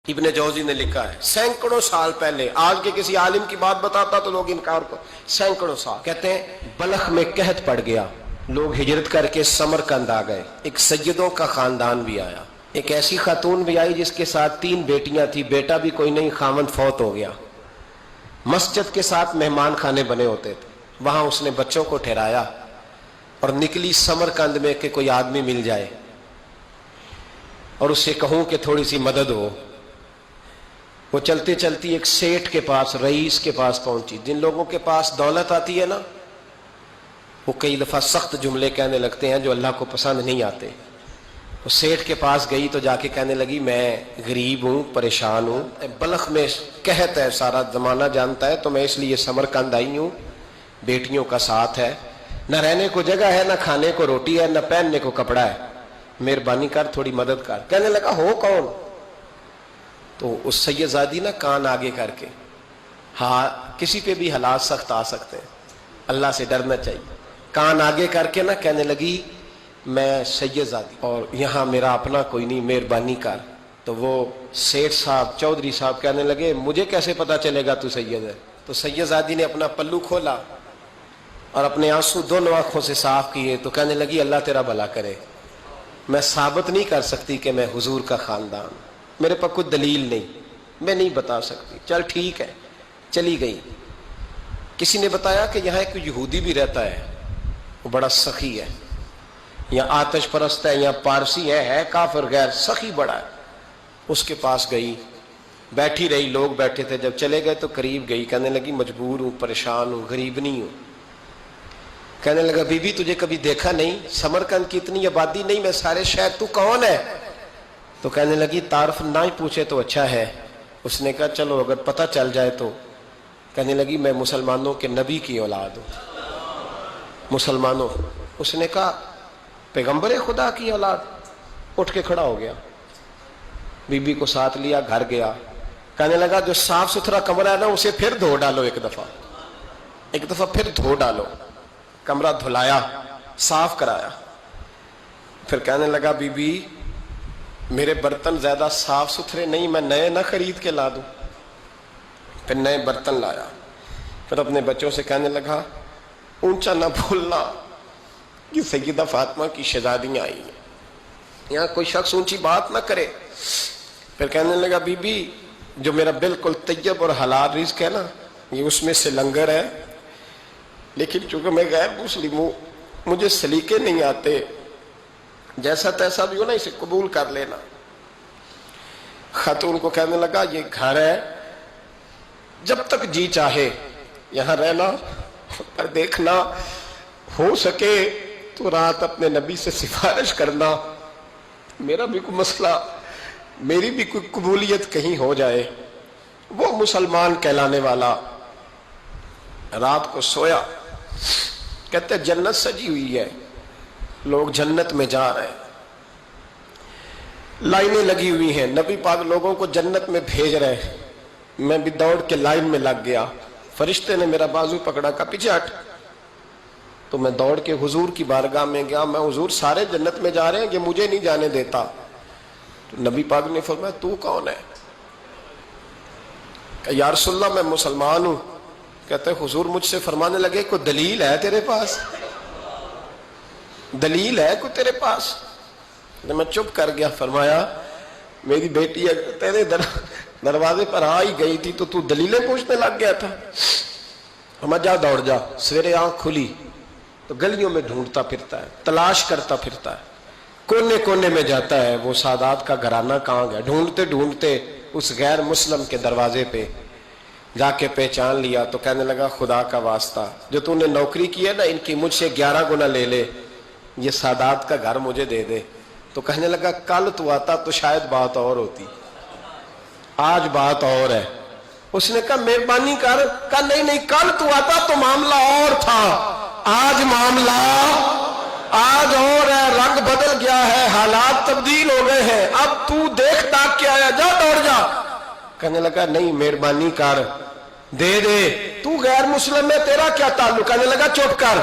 ابن جوزی نے لکھا ہے سینکڑوں سال پہلے، آج کے کسی عالم کی بات بتاتا تو لوگ انکار کو، سینکڑوں سال کہتے ہیں بلخ میں قحط پڑ گیا، لوگ ہجرت کر کے سمرقند آ گئے، ایک سیدوں کا خاندان بھی آیا، ایک ایسی خاتون بھی آئی جس کے ساتھ 3 بیٹیاں تھی، بیٹا بھی کوئی نہیں، خاوند فوت ہو گیا، مسجد کے ساتھ مہمان خانے بنے ہوتے تھے، وہاں اس نے بچوں کو ٹھہرایا اور نکلی سمرقند میں کہ کوئی آدمی مل جائے اور اس سے کہوں کہ تھوڑی سی مدد ہو۔ وہ چلتے چلتی ایک سیٹھ کے پاس، رئیس کے پاس پہنچی۔ جن لوگوں کے پاس دولت آتی ہے نا، وہ کئی دفعہ سخت جملے کہنے لگتے ہیں جو اللہ کو پسند نہیں آتے۔ وہ سیٹھ کے پاس گئی تو جا کے کہنے لگی میں غریب ہوں، پریشان ہوں، بلخ میں قحط ہے، سارا زمانہ جانتا ہے، تو میں اس لیے سمرقند آئی ہوں، بیٹیوں کا ساتھ ہے، نہ رہنے کو جگہ ہے، نہ کھانے کو روٹی ہے، نہ پہننے کو کپڑا ہے، مہربانی کر تھوڑی مدد کر۔ کہنے لگا ہو کون؟ تو اس سید زادی نا کان آگے کر کے، ہاں کسی پہ بھی حالات سخت آ سکتے ہیں، اللہ سے ڈرنا چاہیے، کان آگے کر کے نا کہنے لگی میں سید زادی اور یہاں میرا اپنا کوئی نہیں، مہربانی کر۔ تو وہ سیٹھ صاحب، چودھری صاحب کہنے لگے مجھے کیسے پتا چلے گا تو سید ہے؟ تو سید زادی نے اپنا پلو کھولا اور اپنے آنسو دونوں آنکھوں سے صاف کیے تو کہنے لگی اللہ تیرا بھلا کرے، میں ثابت نہیں کر سکتی کہ میں حضور کا خاندان، میرے پاس کوئی دلیل نہیں، میں نہیں بتا سکتی، چل ٹھیک ہے، چلی گئی۔ کسی نے بتایا کہ یہاں ایک یہودی بھی رہتا ہے، وہ بڑا سخی ہے، یا آتش پرست ہے، یا پارسی ہے کافر غیر، سخی بڑا ہے۔ اس کے پاس گئی، بیٹھی رہی، لوگ بیٹھے تھے، جب چلے گئے تو قریب گئی، کہنے لگی مجبور ہوں، پریشان ہوں، غریب نہیں ہوں۔ کہنے لگا بی بی تجھے کبھی دیکھا نہیں، سمرقند کی اتنی آبادی نہیں، میں سارے شہر، تو کون ہے؟ تو کہنے لگی تعارف نہ ہی پوچھے تو اچھا ہے۔ اس نے کہا چلو اگر پتہ چل جائے تو۔ کہنے لگی میں مسلمانوں کے نبی کی اولاد ہوں، مسلمانوں۔ اس نے کہا پیغمبر خدا کی اولاد؟ اٹھ کے کھڑا ہو گیا، بی بی کو ساتھ لیا، گھر گیا، کہنے لگا جو صاف ستھرا کمرہ ہے نا اسے پھر دھو ڈالو، ایک دفعہ پھر دھو ڈالو۔ کمرہ دھلایا، صاف کرایا، پھر کہنے لگا بی بی میرے برتن زیادہ صاف ستھرے نہیں، میں نئے نہ خرید کے لا دوں۔ پھر نئے برتن لایا، پھر اپنے بچوں سے کہنے لگا اونچا نہ بھولنا، یہ سیدہ فاطمہ کی شہزادیاں آئی ہیں، یہاں کوئی شخص اونچی بات نہ کرے۔ پھر کہنے لگا بی بی جو میرا بالکل طیب اور حلال رزق ہے نا، یہ اس میں سے لنگر ہے، لیکن چونکہ میں غیر مسلم ہوں، مجھے سلیقے نہیں آتے، جیسا تیسا بھی ہو نا اسے قبول کر لینا۔ خاتون کو کہنے لگا یہ گھر ہے، جب تک جی چاہے یہاں رہنا، پر دیکھنا ہو سکے تو رات اپنے نبی سے سفارش کرنا، میرا بھی کوئی مسئلہ، میری بھی کوئی قبولیت کہیں ہو جائے۔ وہ مسلمان کہلانے والا رات کو سویا، کہتے جنت سجی ہوئی ہے، لوگ جنت میں جا رہے ہیں، لائنیں لگی ہوئی ہیں، نبی پاک لوگوں کو جنت میں بھیج رہے ہیں، میں بھی دوڑ کے لائن میں لگ گیا، فرشتے نے میرا بازو پکڑا، کہا پیچھے ہٹ، تو میں دوڑ کے حضور کی بارگاہ میں گیا، میں حضور سارے جنت میں جا رہے ہیں، یہ مجھے نہیں جانے دیتا۔ تو نبی پاک نے فرمایا تو کون ہے؟ کہ یا رسول اللہ میں مسلمان ہوں۔ کہتے حضور مجھ سے فرمانے لگے کوئی دلیل ہے تیرے پاس؟ دلیل ہے کوئی تیرے پاس؟ میں چپ کر گیا۔ فرمایا میری بیٹی تیرے دروازے پر آ ہی گئی تھی تو دلیلیں پوچھنے لگ گیا تھا؟ ہم جا دوڑ جا۔ سویرے آنکھ کھلی تو گلیوں میں ڈھونڈتا پھرتا ہے، تلاش کرتا پھرتا ہے، کونے کونے میں جاتا ہے وہ سادات کا گھرانہ کہاں گیا، ڈھونڈتے ڈھونڈتے اس غیر مسلم کے دروازے پہ جا کے پہچان لیا۔ تو کہنے لگا خدا کا واسطہ جو تو نے نوکری کی ہے نا، ان کی مجھ سے 11 گنا لے لے، یہ سادات کا گھر مجھے دے دے۔ تو کہنے لگا کل تو آتا تو شاید بات اور ہوتی، آج بات اور ہے۔ اس نے کہا مہربانی کر، کہا نہیں کل تو آتا تو معاملہ اور تھا، آج معاملہ آج اور ہے، رنگ بدل گیا ہے، حالات تبدیل ہو گئے ہیں، اب تو دیکھ تاک کے آیا، جا دوڑ جا۔ کہنے لگا نہیں مہربانی کر، دے دے، تو غیر مسلم میں تیرا کیا تعلق؟ کہنے لگا چپ کر،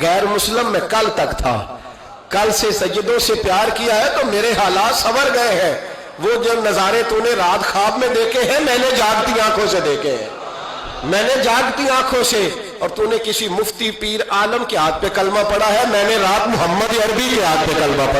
غیر مسلم میں کل تک تھا، کل سے سیدوں سے پیار کیا ہے تو میرے حالات سنور گئے ہیں، وہ جو نظارے تو نے رات خواب میں دیکھے ہیں میں نے جاگتی آنکھوں سے دیکھے ہیں، میں نے جاگتی آنکھوں سے. اور تو نے کسی مفتی پیر عالم کے ہاتھ پہ کلمہ پڑھا ہے، میں نے رات محمد عربی کے ہاتھ پہ کلمہ پڑھا.